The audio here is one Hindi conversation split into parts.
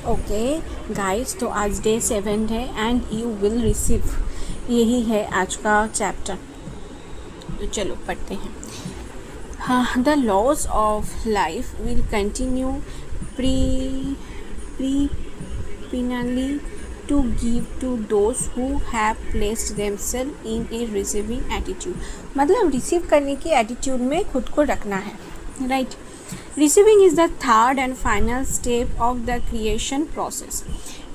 ओके गाइस, तो आज डे 7 है एंड यू विल रिसीव, यही है आज का चैप्टर। तो चलो पढ़ते हैं। हाँ, the laws of life will continue प्रीपिनली to give to those who have placed themselves in a receiving attitude. मतलब रिसीव करने की एटीट्यूड में खुद को रखना है, right. Receiving is the third and final step of the creation process.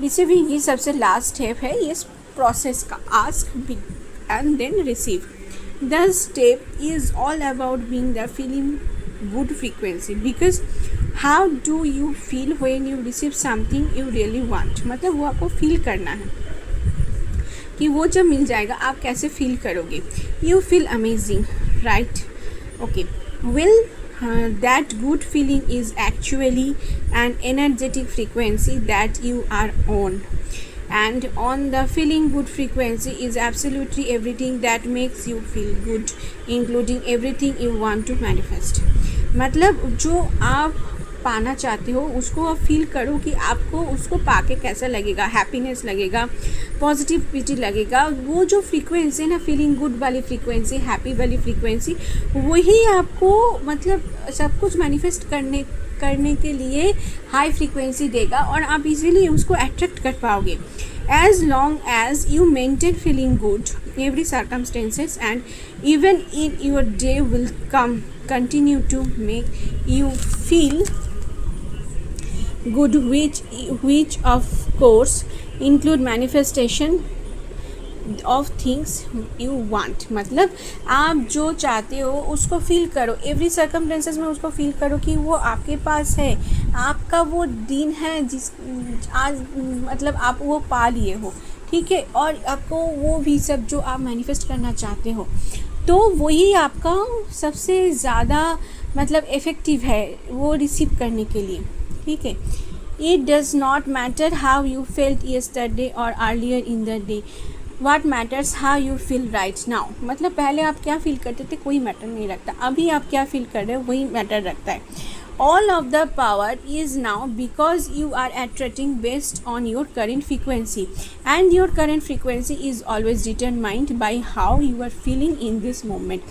Receiving ही सबसे लास्ट स्टेप है इस प्रोसेस का। ask and then receive. The step is all about being the feeling good frequency, because how do you feel when you receive something you really want? मतलब वो आपको फील करना है कि वो जब मिल जाएगा आप कैसे फील करोगे। You feel amazing, right? Okay. Will that good feeling is actually an energetic frequency that you are on, and on the feeling good frequency is absolutely everything that makes you feel good, including everything you want to manifest. मतलब जो आप पाना चाहते हो उसको आप फील करो कि आपको उसको पाके कैसा लगेगा, हैप्पीनेस लगेगा, पॉजिटिविटी लगेगा। वो जो फ्रीक्वेंसी है ना, फीलिंग गुड वाली फ्रीक्वेंसी, हैप्पी वाली फ्रीक्वेंसी, वही आपको मतलब सब कुछ मैनिफेस्ट करने के लिए हाई फ्रीक्वेंसी देगा और आप इजीली उसको अट्रैक्ट कर पाओगे। As long as you maintain feeling good, every circumstances and even in your day will continue to make you feel good, which of course include manifestation of things you want। मतलब आप जो चाहते हो उसको फील करो, एवरी सर्कमस्टेंसेस में उसको फील करो कि वो आपके पास है, आपका वो दिन है जिस आज मतलब आप वो पा लिए हो, ठीक है। और आपको वो भी सब जो आप मैनिफेस्ट करना चाहते हो, तो वही आपका सबसे ज़्यादा मतलब इफ़ेक्टिव है वो रिसीव करने के लिए, ठीक है। It does not matter how you felt yesterday or earlier in the day, What matters how you feel right now। मतलब पहले आप क्या फील करते थे कोई मैटर नहीं रखता, अभी आप क्या फील कर रहे हो वही मैटर रखता है। All of the power is now because you are attracting based on your current frequency, and your current frequency is always determined by how you are feeling in this moment।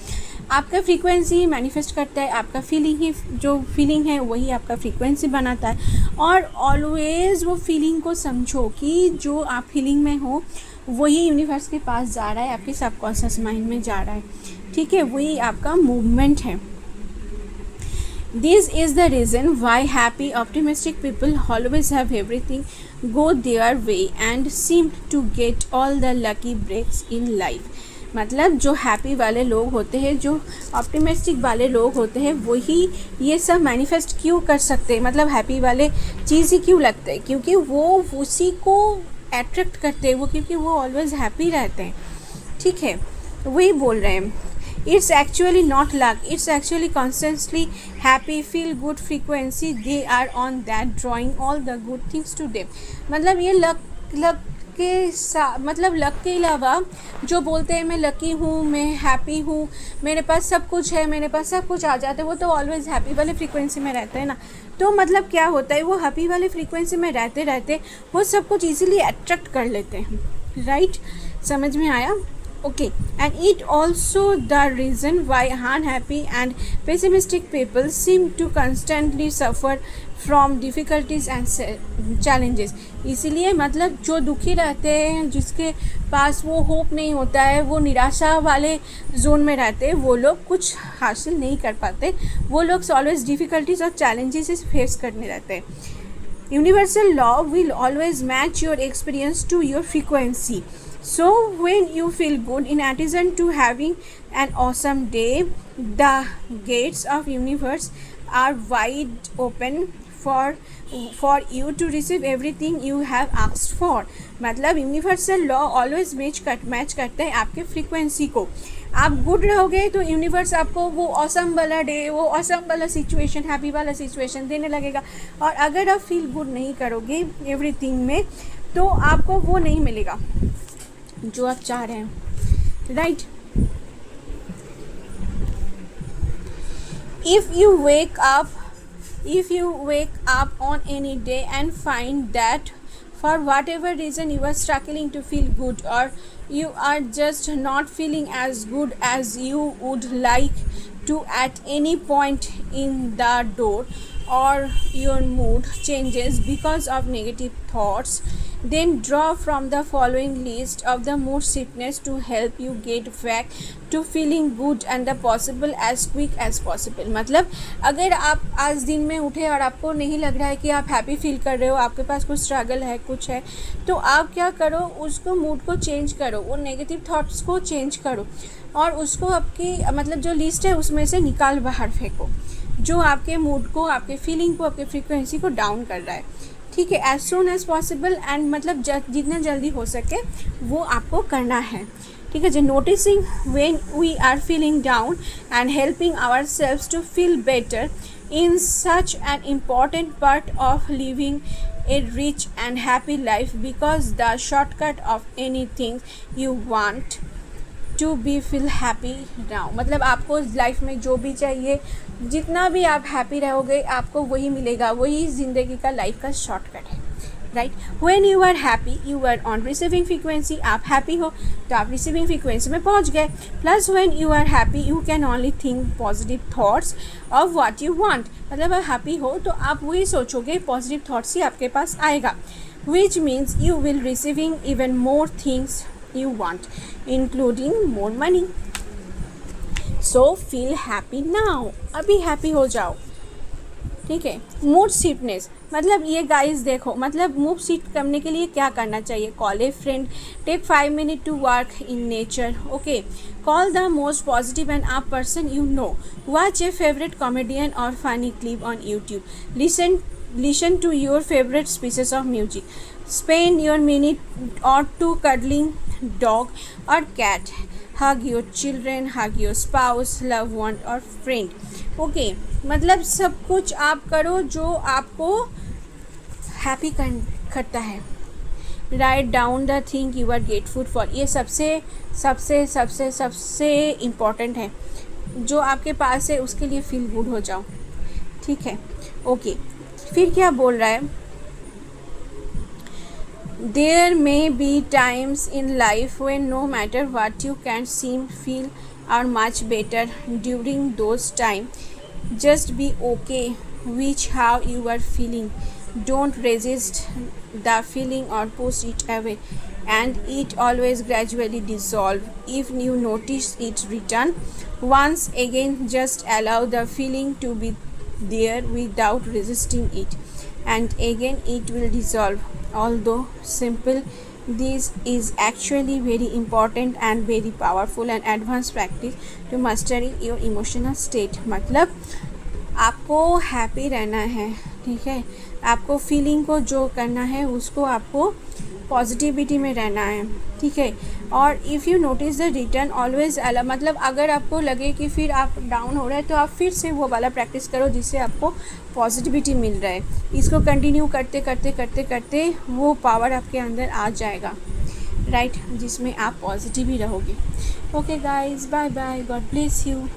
आपका फ्रीक्वेंसी मैनिफेस्ट करता है, आपका फीलिंग ही जो फीलिंग है वही आपका फ्रीक्वेंसी बनाता है। और ऑलवेज़ वो फीलिंग को समझो कि जो आप फीलिंग में हो वही यूनिवर्स के पास जा रहा है, आपके सबकॉन्शियस माइंड में जा रहा है, ठीक है। वही आपका मूवमेंट है। This is the reason why happy, optimistic people always have everything go their way and seem to get all the lucky breaks in life। मतलब जो हैप्पी वाले लोग होते हैं, जो ऑप्टिमिस्टिक वाले लोग होते हैं, वही ये सब मैनिफेस्ट क्यों कर सकते हैं, मतलब हैप्पी वाले चीज़ ही क्यों लगते हैं, क्योंकि वो उसी को अट्रैक्ट करते हैं, वो क्योंकि वो ऑलवेज हैप्पी रहते हैं, ठीक है। वही बोल रहे हैं, it's actually not luck, it's actually constantly happy feel good frequency they are on that drawing all the good things to them. मतलब ये लक के मतलब लक के अलावा जो बोलते हैं मैं लकी हूँ, मैं हैप्पी हूँ, मेरे पास सब कुछ है, मेरे पास सब कुछ आ जाता है, वो तो ऑलवेज हैप्पी वाले फ्रीक्वेंसी में रहते हैं ना। तो मतलब क्या होता है, वो हैप्पी वाले फ्रीक्वेंसी में रहते रहते वो सब कुछ इजीली अट्रैक्ट कर लेते हैं, राइट। समझ में आया? Okay. And it also the reason why unhappy and pessimistic people seem to constantly suffer from difficulties and challenges. इसीलिए मतलब जो दुखी रहते हैं, जिसके पास वो होप नहीं होता है, वो निराशा वाले जोन में रहते हैं, वो लोग कुछ हासिल नहीं कर पाते, वो लोग ऑलवेज डिफ़िकल्टीज और चैलेंजेस फेस करने रहते हैं। Universal law will always match your experience to your frequency. So when you feel good, in addition to having an awesome day, the gates of universe are wide open for you to receive everything you have asked for। मतलब यूनिवर्सल लॉ ऑलवेज मैच करता है आपके फ्रीक्वेंसी को। आप गुड रहोगे तो यूनिवर्स आपको वो ऑसम वाला डे, वो ऑसम वाला सिचुएशन, हैप्पी वाला सिचुएशन देने लगेगा। और अगर आप फील गुड नहीं करोगे एवरीथिंग में, तो आपको वो नहीं मिलेगा जो आप चाह रहे हैं, right. If you wake up If you wake up on any day and find that for whatever reason you are struggling to feel good, or you are just not feeling as good as you would like to at any point in the door, or your mood changes because of negative thoughts, then draw from the following list of the mood shiftness to help you get back to feeling good and the possible as quick as possible. मतलब अगर आप आज दिन में उठे और आपको नहीं लग रहा है कि आप हैप्पी फील कर रहे हो, आपके पास कुछ स्ट्रगल है, कुछ है, तो आप क्या करो, उसको मूड को चेंज करो, वो नेगेटिव थॉट्स को चेंज करो और उसको आपकी मतलब जो लिस्ट है उसमें से निकाल बाहर फेंको, जो आपके मूड को, आपके फीलिंग को, आपके फ्रीक्वेंसी को डाउन कर रहा है. ठीक है, as soon as possible and मतलब जितना जल्दी हो सके वो आपको करना है. ठीक है जी. Noticing when we are feeling down and helping ourselves to feel better in such an important part of living a rich and happy life, because the shortcut of anything you want to be feel happy now. मतलब आपको लाइफ में जो भी चाहिए, जितना भी आप हैप्पी रहोगे आपको वही मिलेगा, वही ज़िंदगी का, लाइफ का शॉर्टकट है. Right. When you are happy you are on receiving frequency. आप हैप्पी हो तो आप रिसीविंग फ्रीक्वेंसी में पहुंच गए. Plus when you are happy you can only think positive thoughts of what you want. मतलब आप हैप्पी हो तो आप वही सोचोगे, पॉजिटिव थॉट्स ही आपके पास आएगा, which means you will receiving even more things you want, including more money. So feel happy now. अभी हैप्पी हो जाओ. ठीक है. मूड शिफ्टनेस मतलब ये गाइस देखो, मतलब मूड शिफ्ट करने के लिए क्या करना चाहिए. Call a friend, take 5 minutes to work in nature. Okay. Call the most positive and up person you know. Watch a favourite comedian or funny clip on YouTube. Listen to your favorite species of music. Spend your minute or two cuddling dog or cat. Hug your children, hug your spouse, loved one or friend. Okay, मतलब सब कुछ आप करो जो आपको हैप्पी करता है. Write down the thing you are grateful for. ये सबसे सबसे सबसे सबसे इम्पॉर्टेंट है. जो आपके पास है उसके लिए फील गुड हो जाओ. ठीक है. ओके. फिर क्या बोल रहा है. There may be times in life when no matter what you can seem feel or much better during those time. Just be okay with how you are feeling. Don't resist the feeling और push it away and it always gradually dissolve. If you notice it return once again, just allow the feeling to be there without resisting it, and again it will dissolve. Although simple, this is actually very important and very powerful and advanced practice to mastering your emotional state. मतलब आपको हैप्पी रहना है. ठीक है. आपको फीलिंग को जो करना है उसको आपको पॉजिटिविटी में रहना है. ठीक है. और if you notice the return always अला, मतलब अगर आपको लगे कि फिर आप डाउन हो रहे हैं तो आप फिर से वो वाला प्रैक्टिस करो जिससे आपको पॉजिटिविटी मिल रहा है. इसको कंटिन्यू करते करते करते करते वो पावर आपके अंदर आ जाएगा. राइट. जिसमें आप पॉजिटिव ही रहोगे. Okay guys, bye bye. God bless you.